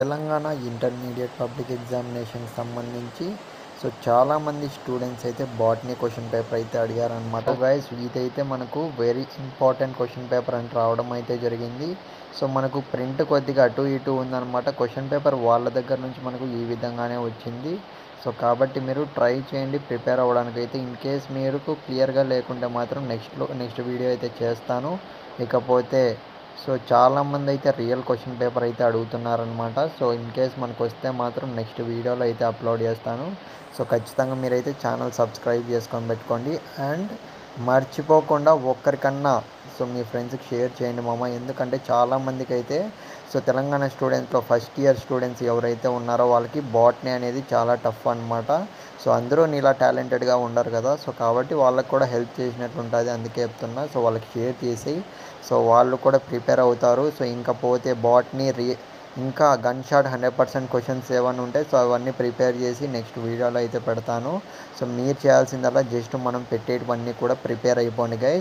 Telangana intermediate public ఎగ్జామినేషన్కి సంబంధించి చాలామంది students అయితే బాటనీ క్వశ్చన్ పేపర్ అయితే అడిగారనమాట. గైస్ ఇదైతే మనకు వెరీ ఇంపార్టెంట్ క్వశ్చన్ పేపర్ అని రావడం అయితే జరిగింది. మనకు ప్రింట్ కొద్దిగా అటు ఇటు ఉందన్నమాట. క్వశ్చన్ పేపర్ వాళ్ళ దగ్గర నుంచి మనకు ఈ విధంగానే వచ్చింది. కాబట్టి మీరు ట్రై చేయండి ప్రిపేర్ అవ్వడానికి అయితే. ఇన్ కేస్ మీరు క్లియర్గా లేకుంటే మాత్రం నెక్స్ట్ వీడియో అయితే చేస్తాను. ఇకపోతే చాలామంది అయితే రియల్ క్వశ్చన్ పేపర్ అయితే అడుగుతున్నారనమాట. ఇన్ కేస్ మనకు వస్తే మాత్రం నెక్స్ట్ వీడియోలో అయితే అప్లోడ్ చేస్తాను. ఖచ్చితంగా మీరైతే ఛానల్ సబ్స్క్రైబ్ చేసుకొని పెట్టుకోండి. అండ్ మర్చిపోకుండా ఒక్కరికన్నా మీ ఫ్రెండ్స్కి షేర్ చేయండి మామ. ఎందుకంటే చాలామందికి అయితే తెలంగాణ స్టూడెంట్స్లో ఫస్ట్ ఇయర్ స్టూడెంట్స్ ఎవరైతే ఉన్నారో వాళ్ళకి బాటనీ అనేది చాలా టఫ్ అనమాట. అందరూ నీలా టాలెంటెడ్గా ఉండరు కదా. కాబట్టి వాళ్ళకి కూడా హెల్ప్ చేసినట్లు ఉంటుంది. అందుకే చెప్తున్నా. వాళ్ళకి షేర్ చేసి వాళ్ళు కూడా ప్రిపేర్ అవుతారు. ఇంకా పోతే బాటనీ ఇంకా గన్ షాట్ 100% క్వశ్చన్స్ ఏమైనా ఉంటే అవన్నీ ప్రిపేర్ చేసి నెక్స్ట్ వీడియోలో అయితే పెడతాను. మీరు చేయాల్సిందల్లా జస్ట్ మనం పెట్టేటివన్నీ కూడా ప్రిపేర్ అయిపోండి గైస్.